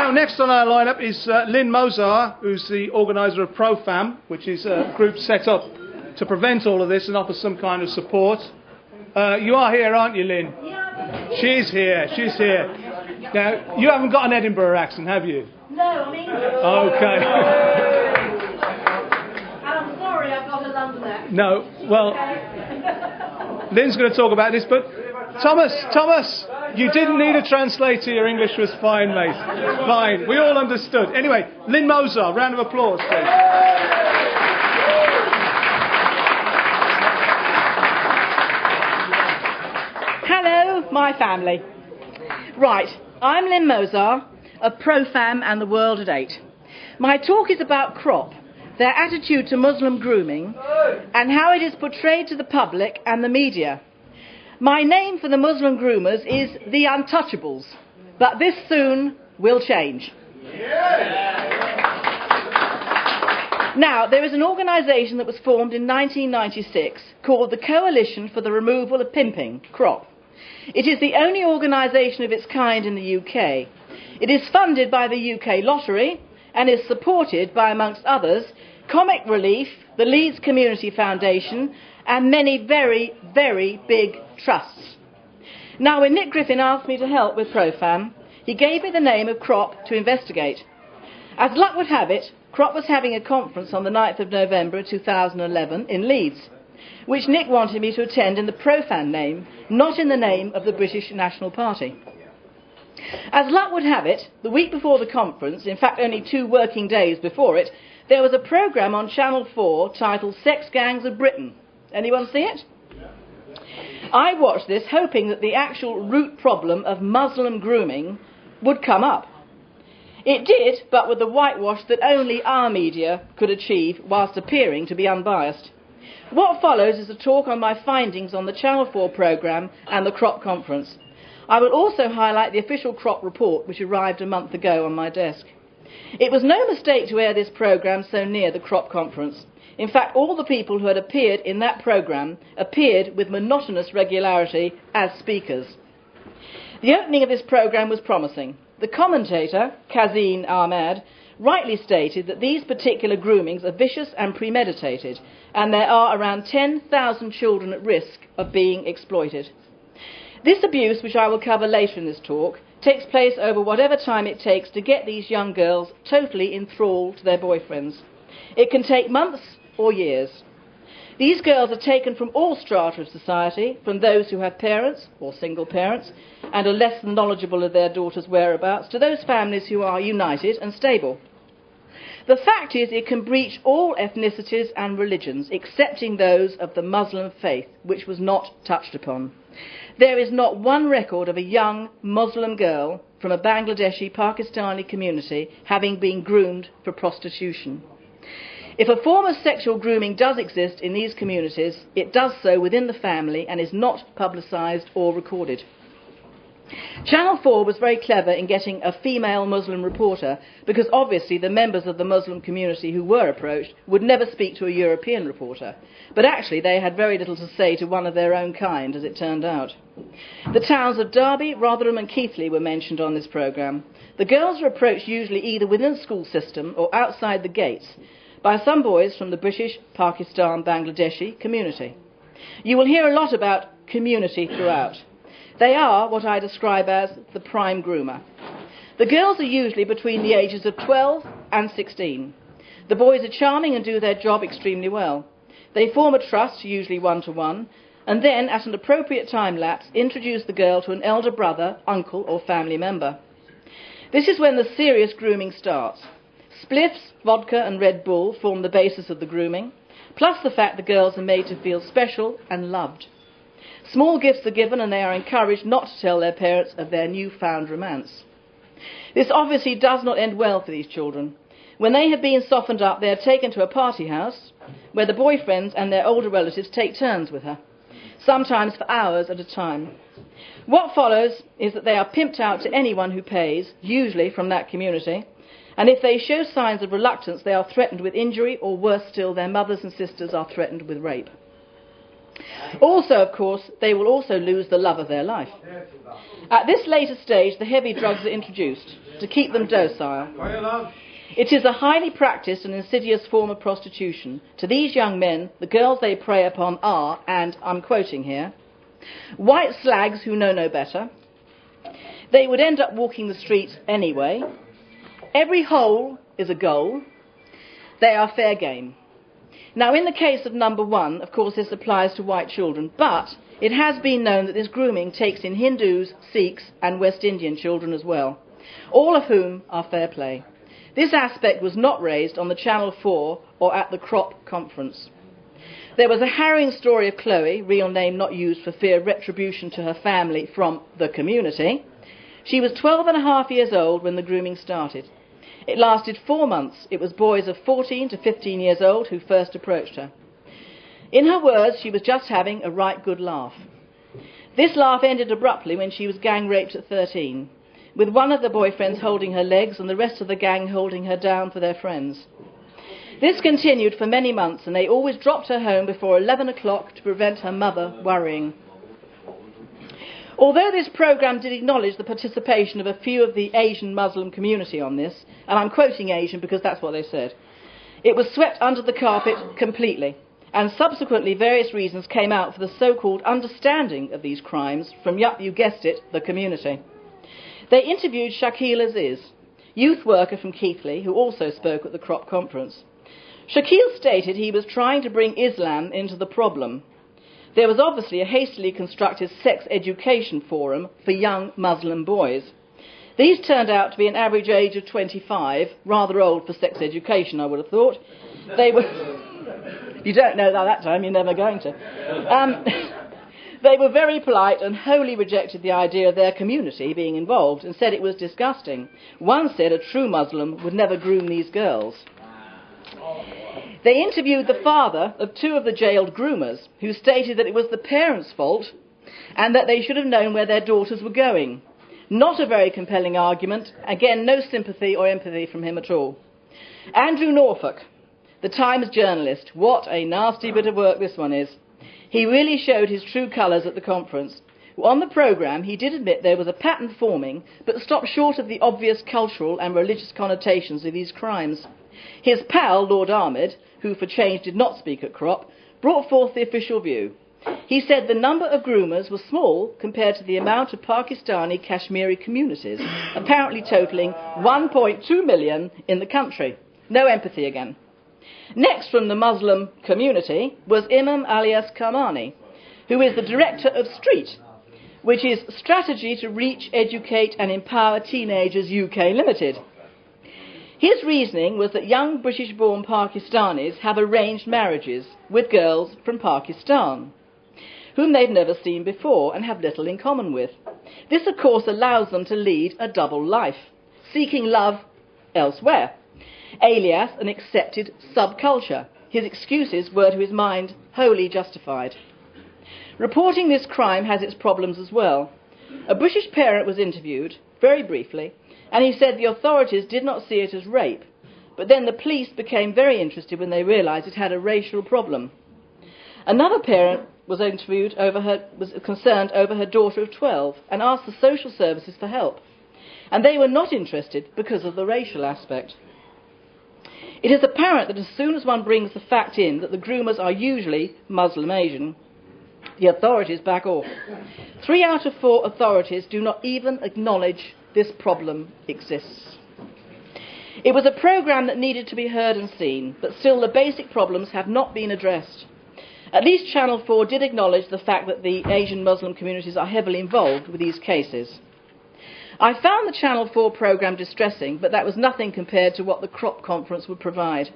Now, next on our lineup is Lynne Mozar, who's the organiser of ProFam, which is a group set up to prevent all of this and offer some kind of support. You are here, aren't you, Lynne? Yeah. She's here. Now, you haven't got an Edinburgh accent, have you? No, I'm English. Okay. I'm sorry, I've got a London accent. No, well, Lynne's going to talk about this, but Thomas, you didn't need a translator. Your English was fine, mate. Fine. We all understood. Anyway, Lynne Mozar, round of applause, please. Hello, my family. Right, I'm Lynne Mozar of ProFam and the World at 8. My talk is about crop, their attitude to Muslim grooming, and how it is portrayed to the public and the media. My name for the Muslim groomers is the Untouchables, but this soon will change. Now, there is an organisation that was formed in 1996 called the Coalition for the Removal of Pimping, CROP. It is the only organisation of its kind in the UK. It is funded by the UK Lottery and is supported by, amongst others, Comic Relief, the Leeds Community Foundation, and many very, very big trusts. Now, when Nick Griffin asked me to help with ProFam, he gave me the name of CROP to investigate. As luck would have it, CROP was having a conference on the 9th of November 2011 in Leeds, which Nick wanted me to attend in the ProFam name, not in the name of the British National Party. As luck would have it, the week before the conference, in fact only 2 working days before it, there was a programme on Channel 4 titled Sex Gangs of Britain. Anyone see it? I watched this hoping that the actual root problem of Muslim grooming would come up. It did, but with the whitewash that only our media could achieve whilst appearing to be unbiased. What follows is a talk on my findings on the Channel 4 programme and the CROP conference. I will also highlight the official CROP report which arrived a month ago on my desk. It was no mistake to air this programme so near the CROP conference. In fact, all the people who had appeared in that programme appeared with monotonous regularity as speakers. The opening of this programme was promising. The commentator, Kazeen Ahmed, rightly stated that these particular groomings are vicious and premeditated, and there are around 10,000 children at risk of being exploited. This abuse, which I will cover later in this talk, takes place over whatever time it takes to get these young girls totally enthralled to their boyfriends. It can take months or years. These girls are taken from all strata of society, from those who have parents or single parents and are less than knowledgeable of their daughters' whereabouts, to those families who are united and stable. The fact is, it can breach all ethnicities and religions, excepting those of the Muslim faith, which was not touched upon. There is not one record of a young Muslim girl from a Bangladeshi Pakistani community having been groomed for prostitution. If a form of sexual grooming does exist in these communities, it does so within the family and is not publicised or recorded. Channel 4 was very clever in getting a female Muslim reporter because obviously the members of the Muslim community who were approached would never speak to a European reporter. But actually they had very little to say to one of their own kind, as it turned out. The towns of Derby, Rotherham and Keighley were mentioned on this programme. The girls were approached usually either within the school system or outside the gates by some boys from the British, Pakistan, Bangladeshi community. You will hear a lot about community throughout. They are what I describe as the prime groomer. The girls are usually between the ages of 12 and 16. The boys are charming and do their job extremely well. They form a trust, usually one-to-one, and then, at an appropriate time lapse, introduce the girl to an elder brother, uncle or family member. This is when the serious grooming starts. Spliffs, vodka and Red Bull form the basis of the grooming, plus the fact the girls are made to feel special and loved. Small gifts are given and they are encouraged not to tell their parents of their newfound romance. This obviously does not end well for these children. When they have been softened up, they are taken to a party house where the boyfriends and their older relatives take turns with her, sometimes for hours at a time. What follows is that they are pimped out to anyone who pays, usually from that community, and if they show signs of reluctance, they are threatened with injury, or worse still, their mothers and sisters are threatened with rape. Also, of course, they will also lose the love of their life. At this later stage, the heavy drugs are introduced to keep them docile. It is a highly practiced and insidious form of prostitution. To these young men, the girls they prey upon are, and I'm quoting here, white slags who know no better. They would end up walking the streets anyway. Every hole is a goal. They are fair game. Now, in the case of number one, of course, this applies to white children, but it has been known that this grooming takes in Hindus, Sikhs and West Indian children as well, all of whom are fair play. This aspect was not raised on the Channel 4 or at the Crop conference. There was a harrowing story of Chloe, real name not used for fear of retribution to her family from the community. She was 12.5 years old when the grooming started. It lasted 4 months. It was boys of 14 to 15 years old who first approached her. In her words, she was just having a right good laugh. This laugh ended abruptly when she was gang raped at 13, with one of the boyfriends holding her legs and the rest of the gang holding her down for their friends. This continued for many months, and they always dropped her home before 11 o'clock to prevent her mother worrying. Although this programme did acknowledge the participation of a few of the Asian Muslim community on this, and I'm quoting Asian because that's what they said, it was swept under the carpet completely, and subsequently various reasons came out for the so-called understanding of these crimes from, yup, you guessed it, the community. They interviewed Shakil Aziz, youth worker from Keighley, who also spoke at the Crop conference. Shakil stated he was trying to bring Islam into the problem. There was obviously a hastily constructed sex education forum for young Muslim boys. These turned out to be an average age of 25, rather old for sex education, I would have thought. They were... You don't know that time, you're never going to. They were very polite and wholly rejected the idea of their community being involved and said it was disgusting. One said a true Muslim would never groom these girls. They interviewed the father of 2 of the jailed groomers, who stated that it was the parents' fault and that they should have known where their daughters were going. Not a very compelling argument. Again, no sympathy or empathy from him at all. Andrew Norfolk, the Times journalist. What a nasty bit of work this one is. He really showed his true colours at the conference. On the programme, he did admit there was a pattern forming, but stopped short of the obvious cultural and religious connotations of these crimes. His pal, Lord Ahmed, who for change did not speak at Crop, brought forth the official view. He said the number of groomers was small compared to the amount of Pakistani Kashmiri communities, apparently totalling 1.2 million in the country. No empathy again. Next from the Muslim community was Imam Alias Kamani, who is the director of Street, which is Strategy to Reach, Educate and Empower Teenagers UK Limited. His reasoning was that young British-born Pakistanis have arranged marriages with girls from Pakistan, whom they've never seen before and have little in common with. This, of course, allows them to lead a double life, seeking love elsewhere, alias an accepted subculture. His excuses were, to his mind, wholly justified. Reporting this crime has its problems as well. A British parent was interviewed, very briefly, and he said the authorities did not see it as rape, but then the police became very interested when they realised it had a racial problem. Another parent was interviewed was concerned over her daughter of 12 and asked the social services for help, and they were not interested because of the racial aspect. It is apparent that as soon as one brings the fact in that the groomers are usually Muslim Asian, the authorities back off. 3 out of 4 authorities do not even acknowledge this problem exists. It was a programme that needed to be heard and seen, but still the basic problems have not been addressed. At least Channel 4 did acknowledge the fact that the Asian Muslim communities are heavily involved with these cases. I found the Channel 4 programme distressing, but that was nothing compared to what the Crop conference would provide.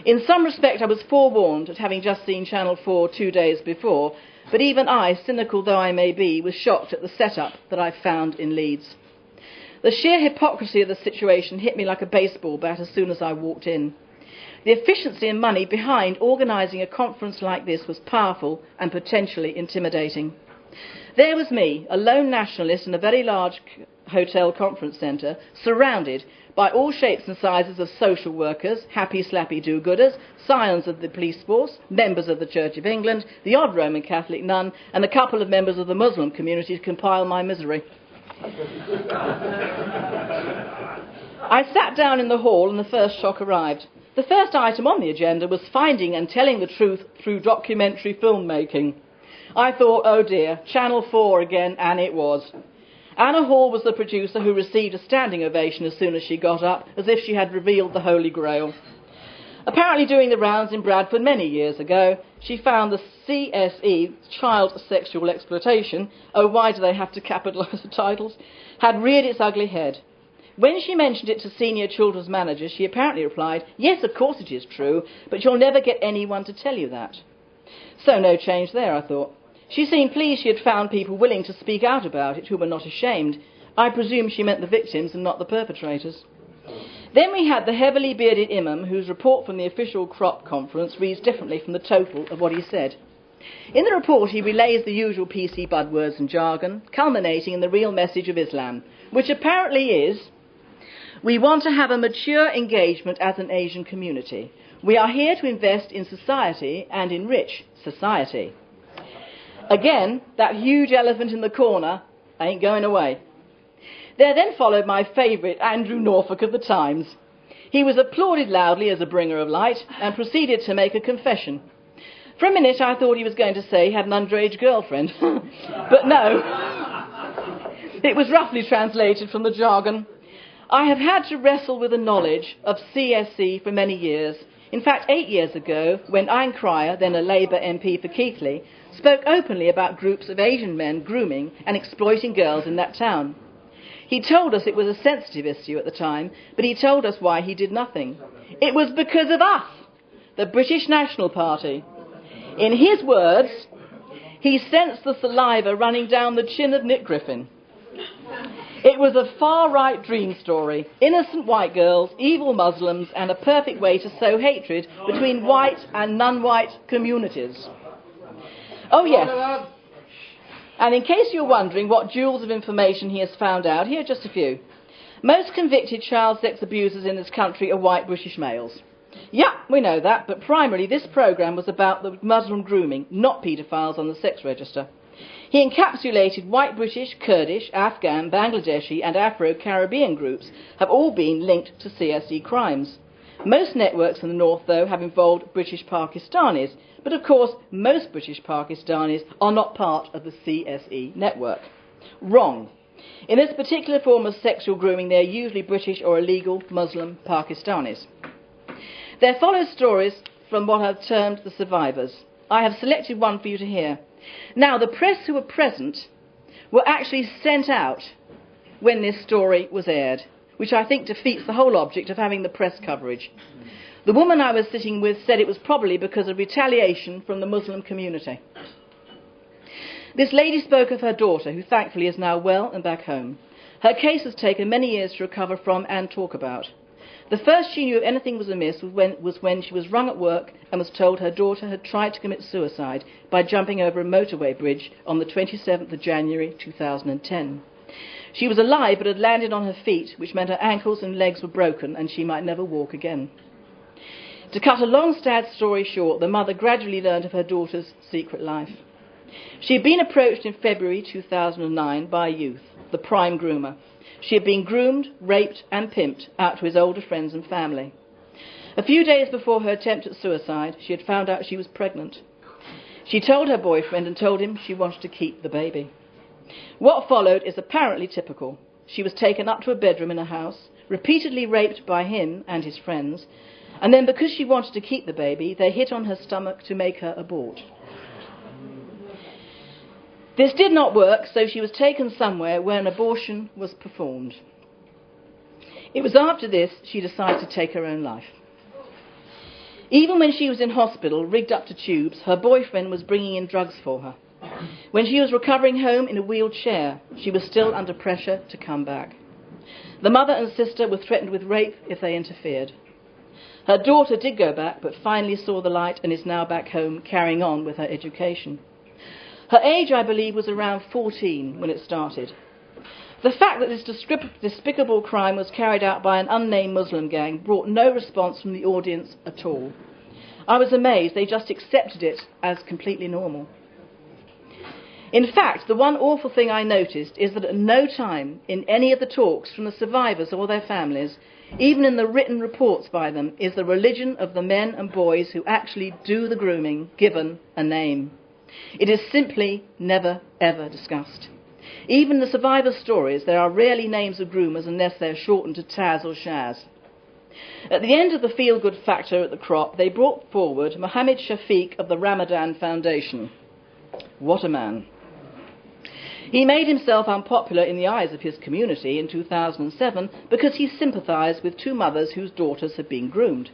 In some respect I was forewarned at having just seen Channel 4 2 days before, but even I, cynical though I may be, was shocked at the setup that I found in Leeds. The sheer hypocrisy of the situation hit me like a baseball bat as soon as I walked in. The efficiency and money behind organising a conference like this was powerful and potentially intimidating. There was me, a lone nationalist in a very large Hotel Conference Centre, surrounded by all shapes and sizes of social workers, happy slappy do-gooders, scions of the police force, members of the Church of England, the odd Roman Catholic nun, and a couple of members of the Muslim community to compile my misery. I sat down in the hall and the first shock arrived. The first item on the agenda was finding and telling the truth through documentary filmmaking. I thought, oh dear, Channel 4 again, and it was. Anna Hall was the producer who received a standing ovation as soon as she got up, as if she had revealed the Holy Grail. Apparently doing the rounds in Bradford many years ago, she found the CSE, Child Sexual Exploitation, oh why do they have to capitalise the titles, had reared its ugly head. When she mentioned it to senior children's managers, she apparently replied, yes, of course it is true, but you'll never get anyone to tell you that. So no change there, I thought. She seemed pleased she had found people willing to speak out about it who were not ashamed. I presume she meant the victims and not the perpetrators. Then we had the heavily bearded imam whose report from the official crop conference reads differently from the total of what he said. In the report he relays the usual PC buzzwords and jargon, culminating in the real message of Islam, which apparently is, we want to have a mature engagement as an Asian community. We are here to invest in society and enrich society. Again, that huge elephant in the corner ain't going away. There then followed my favourite Andrew Norfolk of the Times. He was applauded loudly as a bringer of light and proceeded to make a confession. For a minute I thought he was going to say he had an underage girlfriend. But no. It was roughly translated from the jargon. I have had to wrestle with the knowledge of CSE for many years. In fact, 8 years ago, when Ian Cryer, then a Labour MP for Keighley, spoke openly about groups of Asian men grooming and exploiting girls in that town. He told us it was a sensitive issue at the time, but he told us why he did nothing. It was because of us, the British National Party. In his words, he sensed the saliva running down the chin of Nick Griffin. It was a far-right dream story, innocent white girls, evil Muslims, and a perfect way to sow hatred between white and non-white communities. Oh yes, and in case you're wondering what jewels of information he has found out, here are just a few. Most convicted child sex abusers in this country are white British males. Yeah, we know that, but primarily this programme was about the Muslim grooming, not paedophiles on the sex register. He encapsulated white British, Kurdish, Afghan, Bangladeshi and Afro-Caribbean groups have all been linked to CSE crimes. Most networks in the north, though, have involved British Pakistanis, but of course most British Pakistanis are not part of the CSE network. Wrong. In this particular form of sexual grooming, they are usually British or illegal Muslim Pakistanis. There follow stories from what I've termed the survivors. I have selected one for you to hear. Now, the press who were present were actually sent out when this story was aired, which I think defeats the whole object of having the press coverage. The woman I was sitting with said it was probably because of retaliation from the Muslim community. This lady spoke of her daughter, who thankfully is now well and back home. Her case has taken many years to recover from and talk about. The first she knew of anything was amiss was when she was rung at work and was told her daughter had tried to commit suicide by jumping over a motorway bridge on the 27th of January 2010. She was alive but had landed on her feet, which meant her ankles and legs were broken and she might never walk again. To cut a long, sad story short, the mother gradually learned of her daughter's secret life. She had been approached in February 2009 by a youth, the prime groomer. She had been groomed, raped and pimped out to his older friends and family. A few days before her attempt at suicide, she had found out she was pregnant. She told her boyfriend and told him she wanted to keep the baby. What followed is apparently typical. She was taken up to a bedroom in a house, repeatedly raped by him and his friends, and then because she wanted to keep the baby, they hit on her stomach to make her abort. This did not work, so she was taken somewhere where an abortion was performed. It was after this she decided to take her own life. Even when she was in hospital, rigged up to tubes, her boyfriend was bringing in drugs for her. When she was recovering home in a wheelchair, she was still under pressure to come back. The mother and sister were threatened with rape if they interfered. Her daughter did go back, but finally saw the light and is now back home carrying on with her education. Her age, I believe, was around 14 when it started. The fact that this despicable crime was carried out by an unnamed Muslim gang brought no response from the audience at all. I was amazed. They just accepted it as completely normal. In fact, the one awful thing I noticed is that at no time in any of the talks from the survivors or their families, even in the written reports by them, is the religion of the men and boys who actually do the grooming given a name. It is simply never, ever discussed. Even in the survivor stories, there are rarely names of groomers unless they're shortened to Taz or Shaz. At the end of the feel-good factor at the crop, they brought forward Mohammed Shafiq of the Ramadan Foundation. What a man. He made himself unpopular in the eyes of his community in 2007 because he sympathised with two mothers whose daughters had been groomed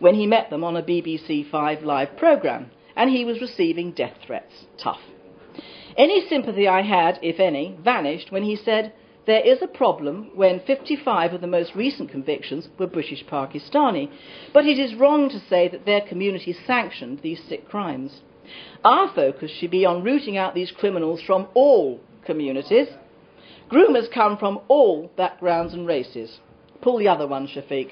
when he met them on a BBC 5 live programme, and he was receiving death threats. Tough. Any sympathy I had, if any, vanished when he said, "There is a problem when 55 of the most recent convictions were British Pakistani, but it is wrong to say that their community sanctioned these sick crimes. Our focus should be on rooting out these criminals from all communities. Groomers come from all backgrounds and races." Pull the other one, Shafiq.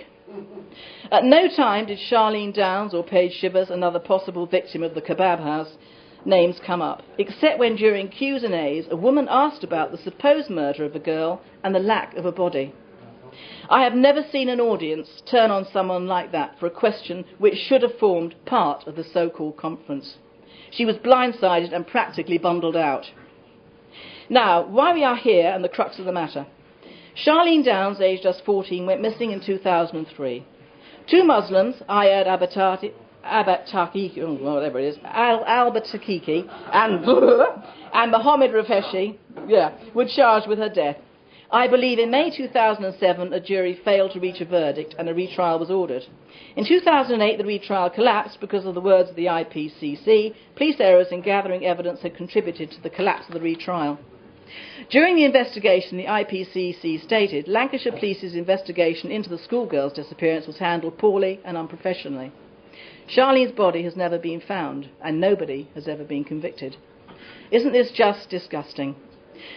At no time did Charlene Downs or Paige Shivers, another possible victim of the kebab house, names come up, except when during Q's and A's a woman asked about the supposed murder of a girl and the lack of a body. I have never seen an audience turn on someone like that for a question which should have formed part of the so-called conference. She was blindsided and practically bundled out. Now, why we are here and the crux of the matter. Charlene Downs, aged just 14, went missing in 2003. Two Muslims, Ayad Al-Batakiki, whatever it is, Al-Batakiki and Mohammed Rafeshi, were charged with her death. I believe in May 2007 a jury failed to reach a verdict and a retrial was ordered. In 2008 the retrial collapsed because of the words of the IPCC. Police errors in gathering evidence had contributed to the collapse of the retrial. During the investigation, the IPCC stated Lancashire Police's investigation into the schoolgirl's disappearance was handled poorly and unprofessionally. Charlene's body has never been found, and nobody has ever been convicted. Isn't this just disgusting?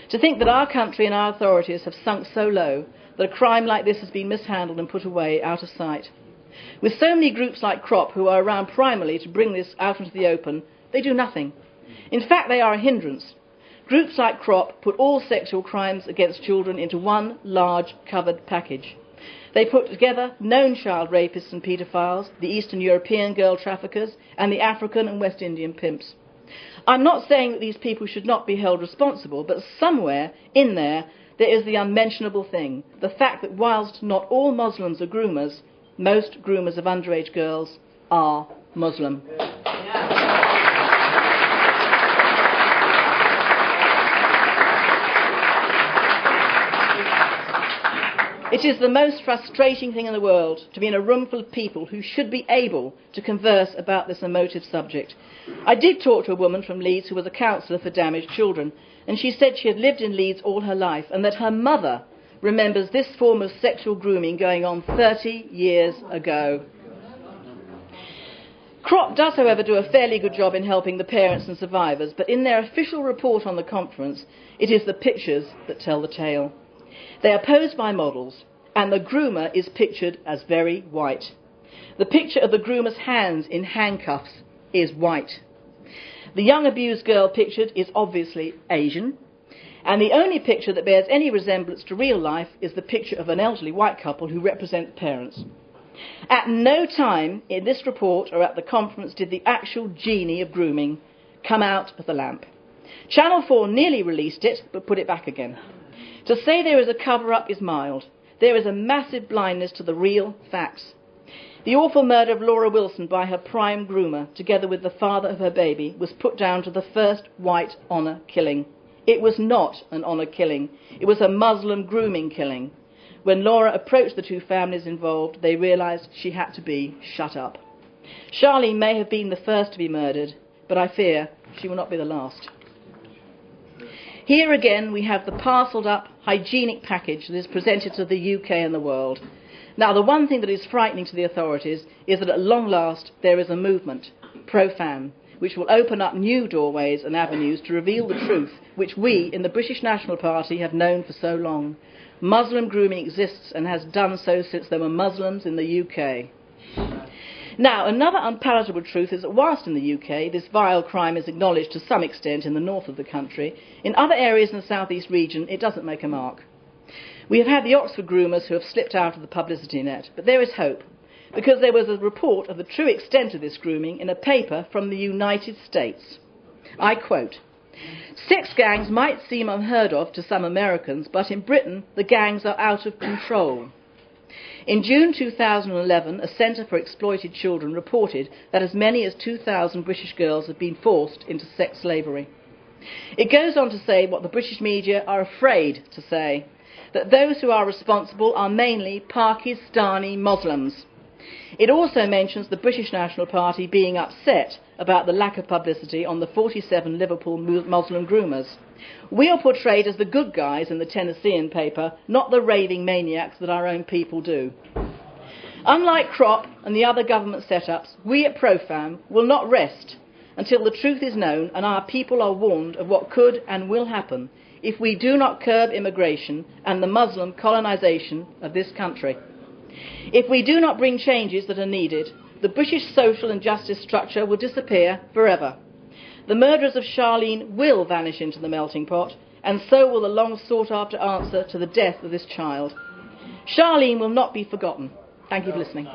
To think that our country and our authorities have sunk so low that a crime like this has been mishandled and put away out of sight. With so many groups like CROP who are around primarily to bring this out into the open, they do nothing. In fact, they are a hindrance. Groups like CROP put all sexual crimes against children into one large covered package. They put together known child rapists and paedophiles, the Eastern European girl traffickers, and the African and West Indian pimps. I'm not saying that these people should not be held responsible, but somewhere in there is the unmentionable thing, the fact that whilst not all Muslims are groomers, most groomers of underage girls are Muslim. It is the most frustrating thing in the world to be in a room full of people who should be able to converse about this emotive subject. I did talk to a woman from Leeds who was a counsellor for damaged children, and she said she had lived in Leeds all her life and that her mother remembers this form of sexual grooming going on 30 years ago. CROP does, however, do a fairly good job in helping the parents and survivors, but in their official report on the conference, it is the pictures that tell the tale. They are posed by models, and the groomer is pictured as very white. The picture of the groomer's hands in handcuffs is white. The young abused girl pictured is obviously Asian, and the only picture that bears any resemblance to real life is the picture of an elderly white couple who represent the parents. At no time in this report or at the conference did the actual genie of grooming come out of the lamp. Channel 4 nearly released it, but put it back again. To say there is a cover-up is mild. There is a massive blindness to the real facts. The awful murder of Laura Wilson by her prime groomer, together with the father of her baby, was put down to the first white honour killing. It was not an honour killing. It was a Muslim grooming killing. When Laura approached the two families involved, they realised she had to be shut up. Charlene may have been the first to be murdered, but I fear she will not be the last. Here again we have the parcelled up, hygienic package that is presented to the UK and the world. Now the one thing that is frightening to the authorities is that at long last there is a movement, ProFam, which will open up new doorways and avenues to reveal the truth which we in the British National Party have known for so long. Muslim grooming exists and has done so since there were Muslims in the UK. Now, another unpalatable truth is that whilst in the UK this vile crime is acknowledged to some extent in the north of the country, in other areas in the southeast region it doesn't make a mark. We have had the Oxford groomers who have slipped out of the publicity net, but there is hope, because there was a report of the true extent of this grooming in a paper from the United States. I quote, "Sex gangs might seem unheard of to some Americans, but in Britain the gangs are out of control." In June 2011, a Centre for Exploited Children reported that as many as 2,000 British girls have been forced into sex slavery. It goes on to say what the British media are afraid to say, that those who are responsible are mainly Pakistani Muslims. It also mentions the British National Party being upset about the lack of publicity on the 47 Liverpool Muslim groomers. We are portrayed as the good guys in the Tennessean paper, not the raving maniacs that our own people do. Unlike CROP and the other government setups, we at ProFam will not rest until the truth is known and our people are warned of what could and will happen if we do not curb immigration and the Muslim colonisation of this country. If we do not bring changes that are needed, the British social and justice structure will disappear forever. The murderers of Charlene will vanish into the melting pot, and so will the long sought after answer to the death of this child. Charlene will not be forgotten. Thank you for listening.